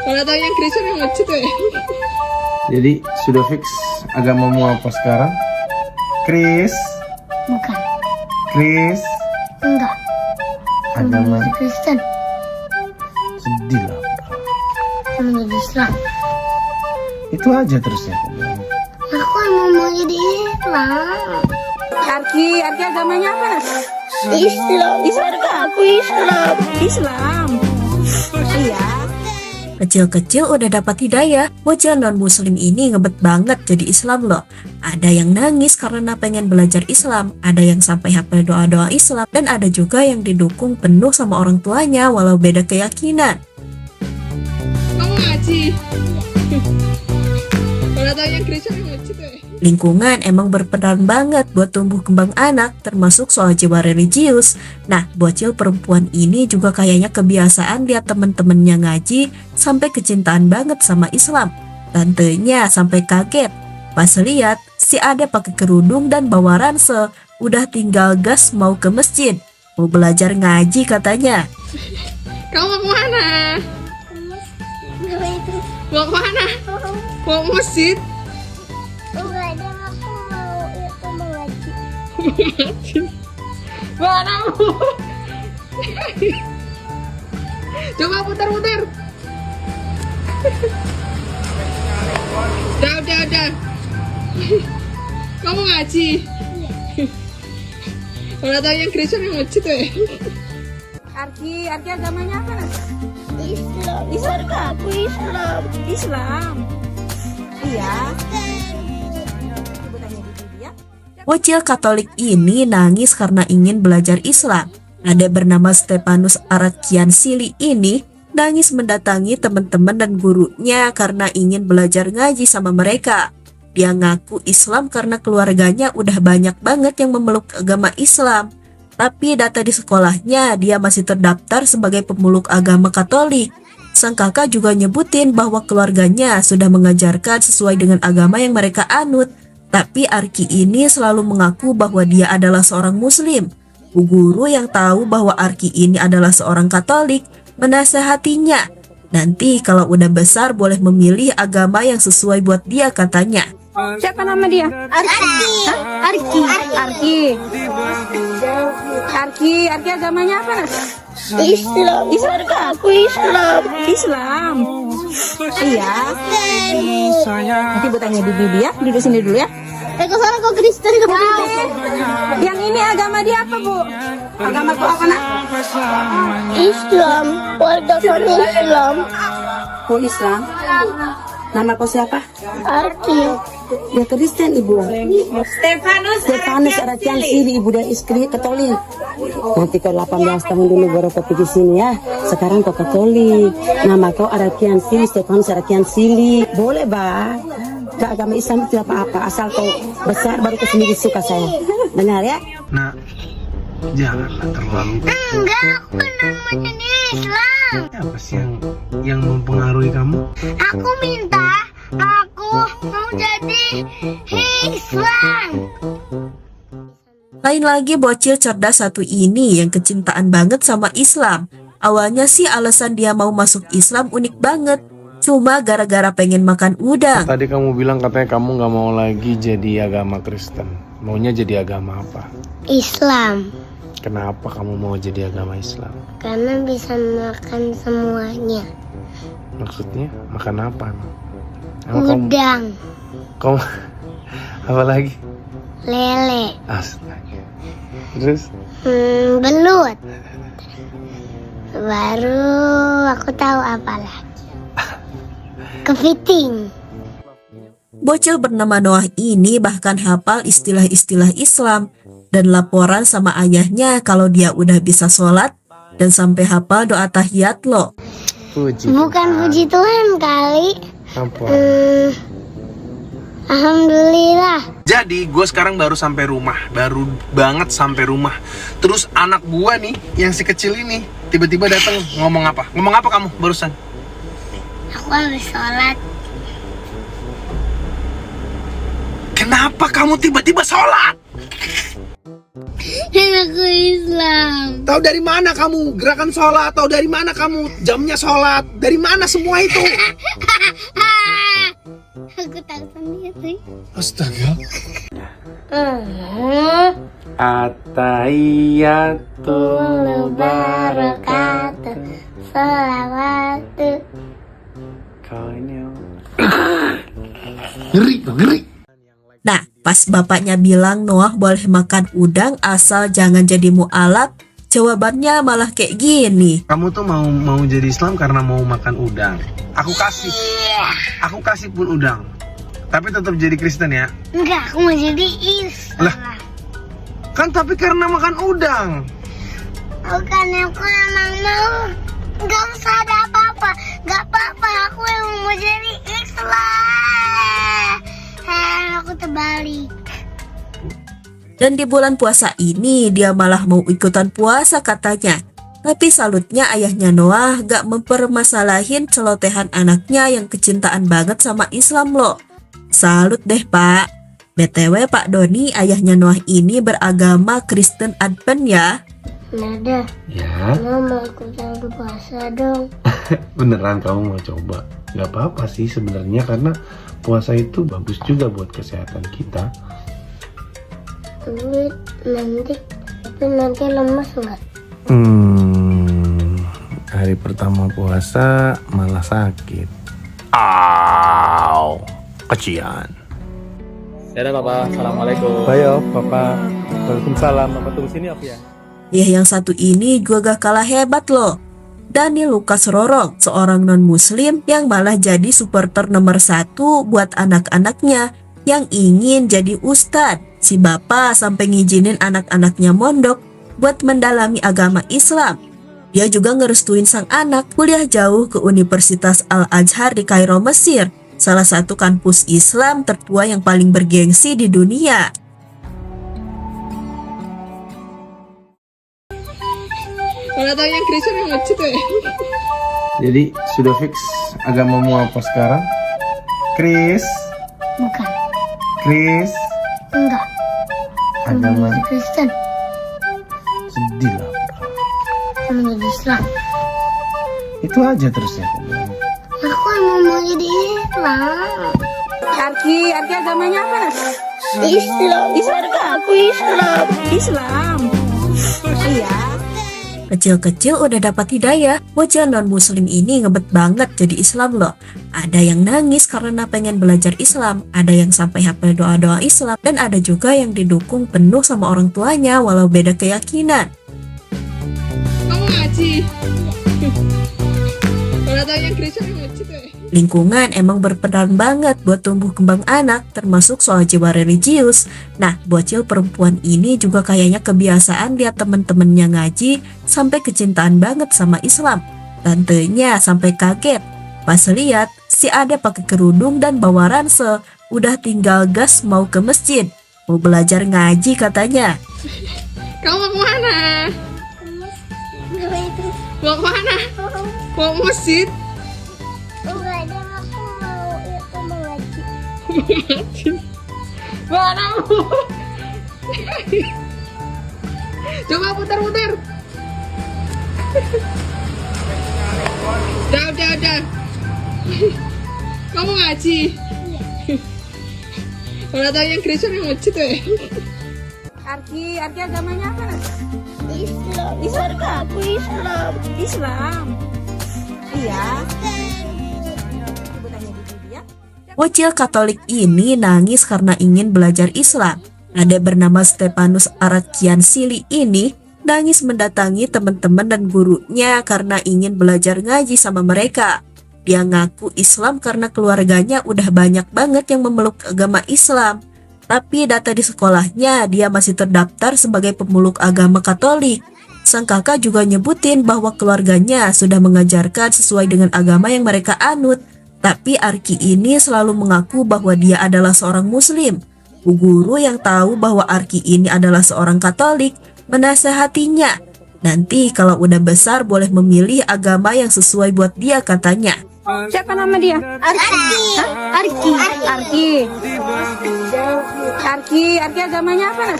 Kalau tahu yang Kristen yang lucu tuh ya. Jadi sudah fix agamamu apa sekarang? Chris? Bukan. Chris? Enggak. Agama Menjadi Kristen. sedih lah. Menjadi Islam. Itu aja terus ya. Aku mau jadi Islam. Arki agamanya apa? Islam. Islam. Aku Islam. Islam. Iya. Kecil-kecil udah dapat hidayah, bocil non-muslim ini ngebet banget jadi Islam loh. Ada yang nangis karena pengen belajar Islam, ada yang sampai hafal doa-doa Islam, dan ada juga yang didukung penuh sama orang tuanya walau beda keyakinan. Kamu ngaji? Kalau tahu yang Kristen yang lucu tuh ya. Lingkungan emang berperan banget buat tumbuh kembang anak, termasuk soal jiwa religius. Nah, bocil perempuan ini juga kayaknya kebiasaan lihat temen-temennya ngaji sampai kecintaan banget sama Islam. Tantenya sampai kaget pas lihat si Ade pakai kerudung dan bawa ransel, udah tinggal gas mau ke masjid, mau belajar ngaji katanya. Kamu mau kemana? Mau kemana? Mau masjid? Enggak ada, aku mau itu mengaji. Mana mau? Coba putar-putar. Udah. Kamu ngaji? Kalau tahu yang Kristen yang lucu tuh ya. Arki agamanya apa? Islam. Islam. Aku Islam. Islam. Iya. Bocil Katolik ini nangis karena ingin belajar Islam. Ada bernama Stefanus Arakiansili ini nangis mendatangi teman-teman dan gurunya karena ingin belajar ngaji sama mereka. Dia ngaku Islam karena keluarganya udah banyak banget yang memeluk agama Islam. Tapi data di sekolahnya dia masih terdaftar sebagai pemeluk agama Katolik. Sang kakak juga nyebutin bahwa keluarganya sudah mengajarkan sesuai dengan agama yang mereka anut. Tapi Arki ini selalu mengaku bahwa dia adalah seorang muslim. Bu guru yang tahu bahwa Arki ini adalah seorang Katolik menasehatinya. Nanti kalau udah besar boleh memilih agama yang sesuai buat dia katanya. Siapa nama dia? Arki agamanya apa? Islam. Islam. Aku Islam. Islam. Iya. Nanti gue tanya di bibi ya. Duduk sini dulu ya. Aku sana kok Kristen ke Yang ini agama dia apa, Bu? Agama tuh apa, Nak? Islam. Waldasani Islam. Oh, Islam. Nama kau siapa? Arki. Dia Kristen, Ibu. Stefanus Arakiansili, Ibu, dia istri Katolik. Nanti kau 18 tahun dulu baru kau pergi sini ya. Sekarang kau Katolik. Nama kau Arakiansili, Stefanus Arakiansili. Boleh, Bah. Ke agama Islam itu apa-apa. Asal kau besar baru kau sendiri suka saya. Benar ya? Nah, janganlah terlalu. Enggak, aku benar mau jadi Islam. Apa sih yang mempengaruhi kamu? Aku minta aku mau jadi Islam. Lain lagi bocil cerdas satu ini yang kecintaan banget sama Islam. Awalnya sih alasan dia mau masuk Islam unik banget. Cuma gara-gara pengen makan udang. Tadi kamu bilang katanya kamu nggak mau lagi jadi agama Kristen. Maunya jadi agama apa? Islam. Kenapa kamu mau jadi agama Islam? Karena bisa makan semuanya. Maksudnya makan apa? Emang Udang, kamu apa lagi? lele, Astaga. Terus? belut. Baru aku tahu apa lagi. Kepiting. Bocil bernama Noah ini bahkan hafal istilah-istilah Islam dan laporan sama ayahnya kalau dia udah bisa sholat dan sampai hafal doa tahiyat loh. Bukan puji Tuhan kali. Apa? Alhamdulillah. Jadi gue sekarang baru sampai rumah, baru banget sampai rumah. Terus anak gue nih, yang si kecil ini, tiba-tiba datang ngomong apa? Ngomong apa kamu barusan? Aku habis sholat. Kenapa kamu tiba-tiba sholat? Aku Islam. Tahu dari mana kamu gerakan sholat? Tahu dari mana kamu jamnya sholat? Dari mana semua itu? Aku tahu sendiri. Astaga. Atahiyatul barakatuh. Salawatu. Ngeri. Nah, pas bapaknya bilang Noah boleh makan udang asal jangan jadi mu'alaf, jawabannya malah kayak gini. Kamu tuh mau jadi Islam karena mau makan udang. Aku kasih pun udang. Tapi tetap jadi Kristen ya. Enggak, aku mau jadi Islam. Lah, kan tapi karena makan udang. Bukan, aku emang mau. Enggak usah ada apa-apa. Enggak apa-apa, aku yang mau jadi Islam. Aku terbalik. Dan di bulan puasa ini dia malah mau ikutan puasa katanya. Tapi salutnya ayahnya Noah gak mempermasalahin celotehan anaknya yang kecintaan banget sama Islam loh. Salut deh Pak. BTW Pak Doni, ayahnya Noah ini beragama Kristen Advent ya. Nada, Ya, mau ikutan puasa dong. beneran kamu mau coba? Gak apa-apa sih sebenarnya karena puasa itu bagus juga buat kesehatan kita. Tapi nanti lemas nggak? Hari pertama puasa malah sakit. Aw, kecian. Ya udah Papa, Assalamualaikum. Bayo, Papa. Waalaikumsalam. Papa tunggu sini Op ya. Ya yang satu ini juga gak kalah hebat loh. Dani Lukas Rorong, seorang non-muslim yang malah jadi supporter nomor 1 buat anak-anaknya yang ingin jadi ustadz. Si bapak sampai ngizinin anak-anaknya mondok buat mendalami agama Islam. Dia juga ngerestuin sang anak kuliah jauh ke Universitas Al-Azhar di Kairo, Mesir, salah satu kampus Islam tertua yang paling bergengsi di dunia. Kalau tahu yang Kristen yang lucu tuh ya. Jadi sudah fix agamamu apa sekarang? Chris, Bukan, enggak. agama Jadi Kristen, sedih lah. sama jadi Islam. Itu aja terus ya. Aku emang mau jadi Islam. Arki agamanya apa? Islam. Aku Islam. Islam. Iya. Kecil-kecil udah dapat hidayah, bocah non-muslim ini ngebet banget jadi Islam loh. Ada yang nangis karena pengen belajar Islam, ada yang sampai hafal doa-doa Islam, dan ada juga yang didukung penuh sama orang tuanya walau beda keyakinan. Kamu ngaji. Kalau tahu yang Kristen yang lucu tuh ya. Lingkungan emang berperan banget buat tumbuh kembang anak, termasuk soal jiwa religius. Nah, bocil perempuan ini juga kayaknya kebiasaan lihat temen-temennya ngaji sampai kecintaan banget sama Islam. Tantenya sampai kaget pas lihat si Ade pakai kerudung dan bawa ransel, udah tinggal gas mau ke masjid, mau belajar ngaji katanya. Kamu mau kemana? Mau kemana? Mau masjid? Enggak ada, aku mau itu mengaji. Mana mau? Coba putar-putar. Udah. Kamu ngaji? Kalau tahu yang Kristen yang lucu tuh ya. Arki agamanya apa? Islam. Aku Islam. Islam. Iya. Bocil Katolik ini nangis karena ingin belajar Islam. Ada bernama Stefanus Arakian Sili ini nangis mendatangi teman-teman dan gurunya karena ingin belajar ngaji sama mereka. Dia ngaku Islam karena keluarganya udah banyak banget yang memeluk agama Islam. Tapi data di sekolahnya dia masih terdaftar sebagai pemeluk agama Katolik. Sang kakak juga nyebutin bahwa keluarganya sudah mengajarkan sesuai dengan agama yang mereka anut. Tapi Arki ini selalu mengaku bahwa dia adalah seorang muslim. Bu guru yang tahu bahwa Arki ini adalah seorang Katolik menasehatinya. Nanti kalau udah besar boleh memilih agama yang sesuai buat dia katanya. Siapa nama dia? Arki. Arki. Arki agamanya apa?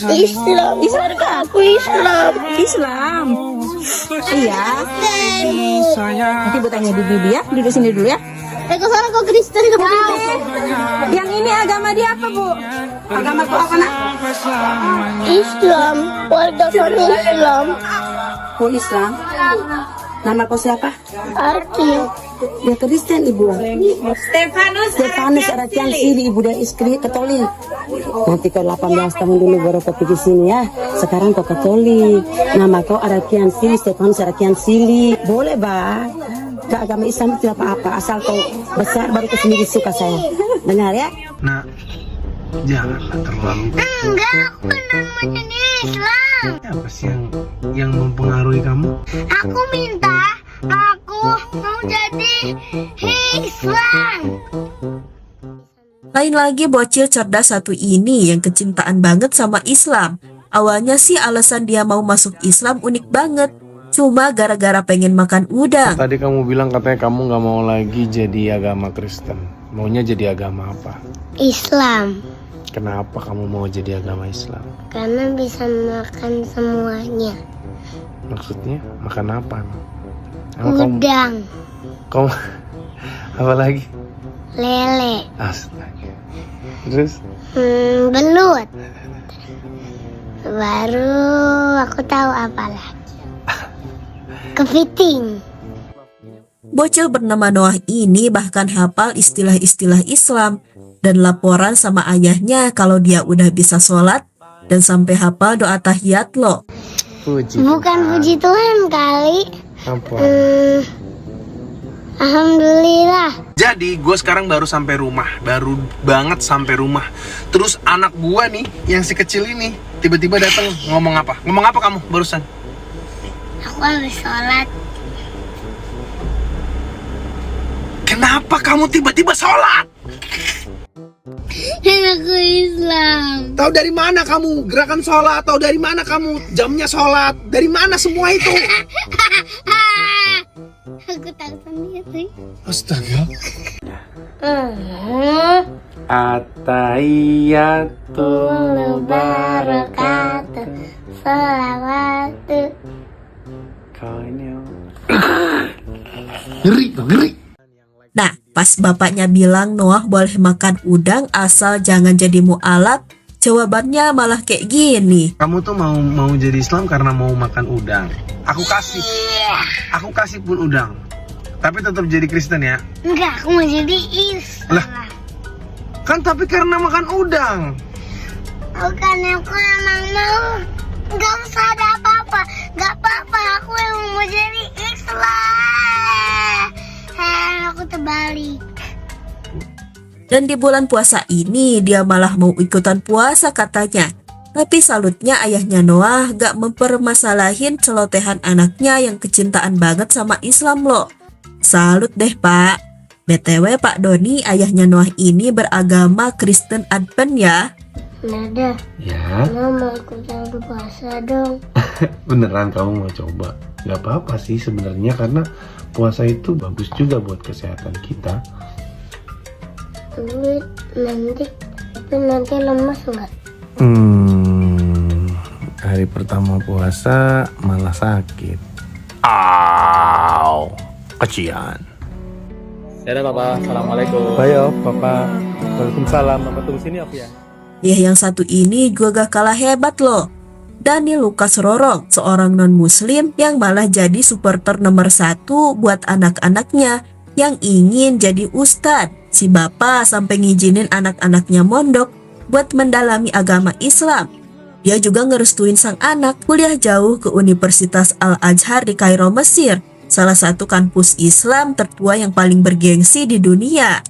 Islam. Islam kah? Aku Islam. Islam. Iya. Nanti Bu tanya di Bibi ya. Duduk sini dulu ya. Aku sana kok Kristen dong. Yang ini agama dia apa, Bu? Agama kau apa, Nak? Islam. Warga sana Islam. Oh, Islam. Nama kau siapa? Arki. Dia Kristen, Ibu. Stefanus Arakian Sili, Ibu. Dia Katolik. Nanti kau 18 tahun dulu baru kau pergi sini ya. Sekarang kau Katolik. Nama kau Arakian Sili, Stefanus Arakian Sili. Boleh, Ba. Ke agama Islam itu apa-apa. Asal kau besar baru kau sendiri suka saya. Dengar ya? Nah, janganlah terlalu. Enggak, aku benar mau jadi Islam. Apa sih yang mempengaruhi kamu? Aku minta aku mau jadi Islam. Lain lagi bocil cerdas satu ini yang kecintaan banget sama Islam. Awalnya sih alasan dia mau masuk Islam unik banget. Cuma gara-gara pengen makan udang. Tadi kamu bilang katanya kamu nggak mau lagi jadi agama Kristen. Maunya jadi agama apa? Islam. Kenapa kamu mau jadi agama Islam? Karena bisa makan semuanya. Maksudnya makan apa? Emang Udang, kamu apa lagi? lele, Astaga. Terus? belut. Baru aku tahu apa lagi. Kepiting. Bocil bernama Noah ini bahkan hafal istilah-istilah Islam dan laporan sama ayahnya kalau dia udah bisa sholat dan sampai hafal doa tahiyat loh. Puji. Bukan puji Tuhan kali. Apa? Alhamdulillah. Jadi gue sekarang baru sampai rumah, baru banget sampai rumah. Terus anak gue nih, yang si kecil ini, tiba-tiba datang ngomong apa? Ngomong apa kamu barusan? Aku habis sholat. Kenapa kamu tiba-tiba sholat? Dan aku Islam. Tahu dari mana kamu gerakan sholat? Tahu dari mana kamu jamnya sholat? Dari mana semua itu? Aku tahu sendiri. Astaga. Atahiyatul Barakatuh. Salawatu. Kau ini Ngeri. Nah, pas bapaknya bilang Noah boleh makan udang asal jangan jadi mu'alaf, jawabannya malah kayak gini. Kamu tuh mau jadi Islam karena mau makan udang. Aku kasih pun udang. Tapi tetap jadi Kristen ya. Enggak, aku mau jadi Islam. Lah. Kan tapi karena makan udang. Bukan, aku emang mau. Gak usah ada apa-apa. Gak apa-apa, aku yang mau jadi Islam. Aku terbalik. Dan di bulan puasa ini dia malah mau ikutan puasa katanya. Tapi salutnya ayahnya Noah gak mempermasalahin celotehan anaknya yang kecintaan banget sama Islam loh. Salut deh Pak. BTW Pak Doni, ayahnya Noah ini beragama Kristen Advent ya. Nada, ya. mau ikutan puasa dong. Beneran kamu mau coba? Gak apa-apa sih sebenarnya karena puasa itu bagus juga buat kesehatan kita. Nanti lemas nggak? Hari pertama puasa malah sakit. Aw, kecian. Dadah Papa, Assalamualaikum. Ayo, Papa. Waalaikumsalam. Papa tunggu sini apa ya? Ya yang satu ini juga gak kalah hebat loh. Daniel Lucas Rorong, seorang non-muslim yang malah jadi supporter nomor 1 buat anak-anaknya yang ingin jadi ustadz. Si bapak sampai ngizinin anak-anaknya mondok buat mendalami agama Islam. Dia juga ngerestuin sang anak kuliah jauh ke Universitas Al-Azhar di Kairo, Mesir, salah satu kampus Islam tertua yang paling bergengsi di dunia.